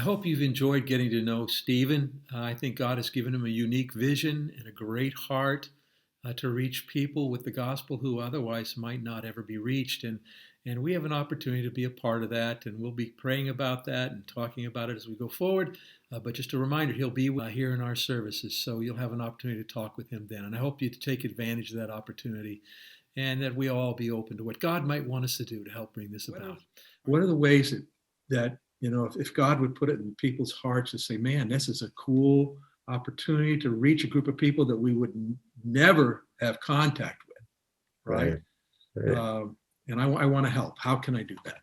hope you've enjoyed getting to know Stephen. I think God has given him a unique vision and a great heart to reach people with the gospel who otherwise might not ever be reached. And we have an opportunity to be a part of that, and we'll be praying about that and talking about it as we go forward. But just a reminder, he'll be here in our services, so you'll have an opportunity to talk with him then. And I hope you take advantage of that opportunity and that we all be open to what God might want us to do to help bring this about. What are the ways that if God would put it in people's hearts to say, man, this is a cool opportunity to reach a group of people that we would never have contact with, right? Right. And I want to help. How can I do that?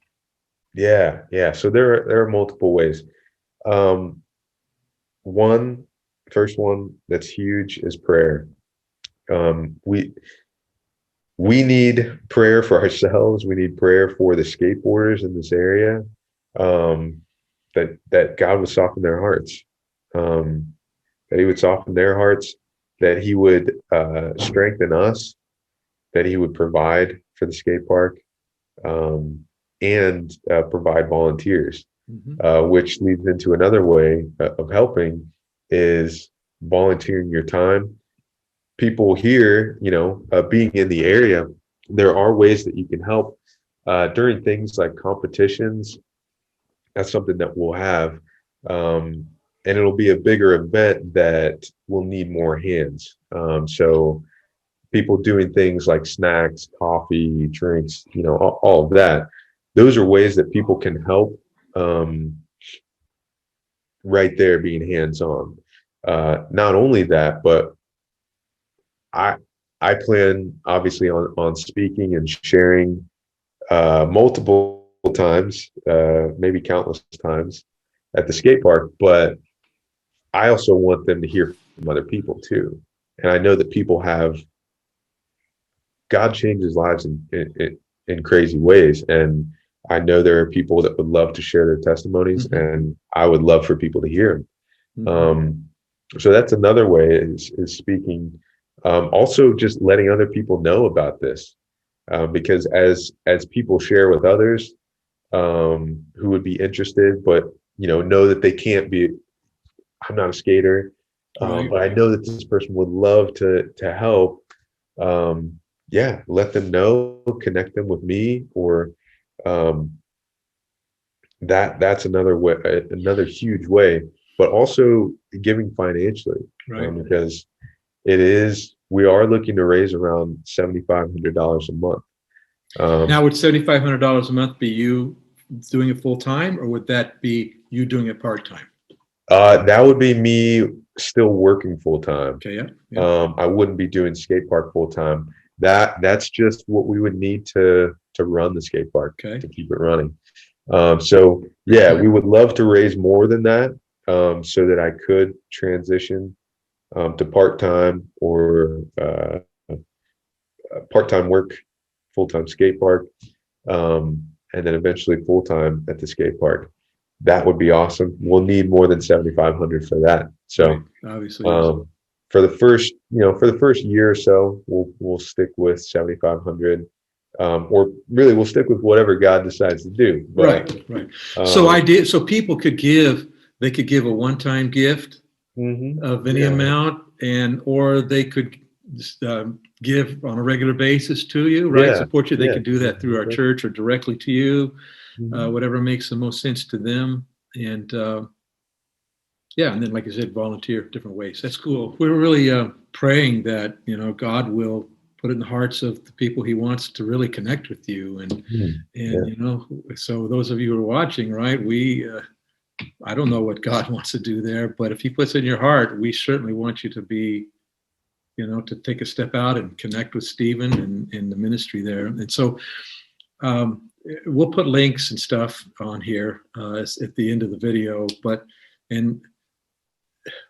Yeah. So there are multiple ways. Um, one, first one that's huge is prayer. We need prayer for ourselves. We need prayer for the skateboarders in this area. That God would soften their hearts. That He would soften their hearts. That He would strengthen us. That He would provide for the skate park. And provide volunteers, which leads into another way of helping is volunteering your time. People here, being in the area, there are ways that you can help during things like competitions. That's something that we'll have, and it'll be a bigger event that will need more hands. So people doing things like snacks, coffee, drinks, all of that. Those are ways that people can help right there being hands-on. Not only that, but I plan obviously on speaking and sharing multiple times, maybe countless times at the skate park, but I also want them to hear from other people too. And I know that people have God changes lives in crazy ways. And I know there are people that would love to share their testimonies, and I would love for people to hear them. So that's another way is speaking. Also, just letting other people know about this, because as people share with others who would be interested, but know that they can't be. I'm not a skater, but I know that this person would love to help. Let them know, connect them with me, or that's another way, another huge way. But also giving financially, because we are looking to raise around $7,500 a month. Now, would $7,500 a month be you doing it full time, or would that be you doing it part time? That would be me still working full time. Okay, yeah. I wouldn't be doing skate park full time. That's just what we would need to run the skate park, to keep it running. We would love to raise more than that, so that I could transition to part-time or part-time work, full-time skate park, and then eventually full-time at the skate park. That would be awesome. We'll need more than 7,500 for that. So obviously, for the first year or so, we'll stick with 7,500, or really we'll stick with whatever God decides to do. But, right. So people could give. They could give a one-time gift of any amount, or they could give on a regular basis to you, right? Support you. They could do that through our church or directly to you, whatever makes the most sense to them. And and then, like I said, volunteer different ways. That's cool. We're really praying that God will put it in the hearts of the people He wants to really connect with you, and so those of you who are watching, right? I don't know what God wants to do there, but if He puts it in your heart, we certainly want you to be, to take a step out and connect with Stephen and the ministry there. And so we'll put links and stuff on here at the end of the video.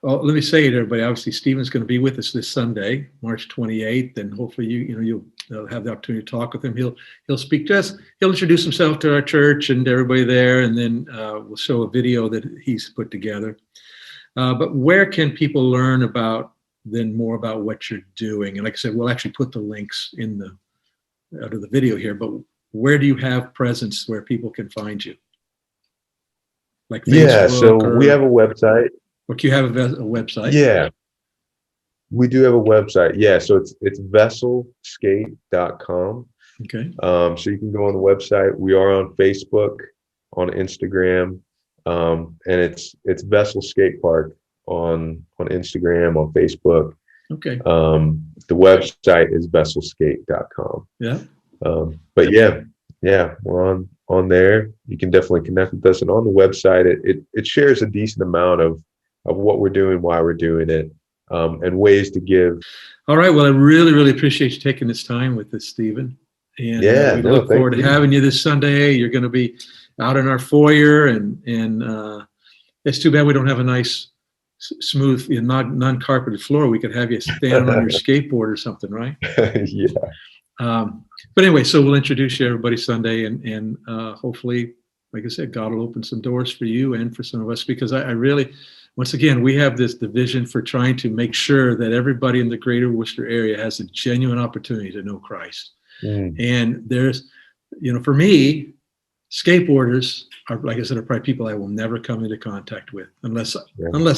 Let me say it, everybody. Obviously, Stephen's going to be with us this Sunday, March 28th, and hopefully you'll have the opportunity to talk with him. He'll speak to us. He'll introduce himself to our church and everybody there, and then we'll show a video that he's put together. But where can people learn more about what you're doing? And like I said, we'll actually put the links out of the video here. But where do you have presence where people can find you? like Yeah, Facebook so we have a website. or do you have a website? Yeah, we do have a website. Yeah, so it's vesselskate.com. Okay. So you can go on the website. We are on Facebook, on Instagram, and it's Vessel Skate Park on Instagram, on Facebook. Okay. The website is vesselskate.com. Yeah. But yeah, we're on there. You can definitely connect with us, and on the website, it shares a decent amount of what we're doing, why we're doing it, and ways to give. All right. Well, I really, really appreciate you taking this time with us, Stephen. And Yeah, we no, look forward to thank you. having you this Sunday. You're going to be out in our foyer, and it's too bad we don't have a nice, smooth, non-carpeted floor. We could have you standing on your skateboard or something, right? Yeah. But anyway, so we'll introduce you everybody Sunday, and hopefully, like I said, God will open some doors for you and for some of us, because I really, once again, we have this division for trying to make sure that everybody in the greater Worcester area has a genuine opportunity to know Christ. And there's, for me, skateboarders are, like I said, are probably people I will never come into contact with unless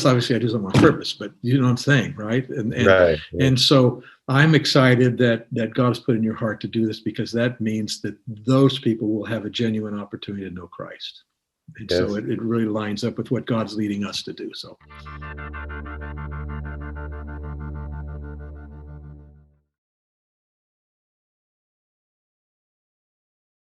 obviously I do something on purpose, but you know what I'm saying, right? And so I'm excited that God's put in your heart to do this, because that means that those people will have a genuine opportunity to know Christ. And so it really lines up with what God's leading us to do. So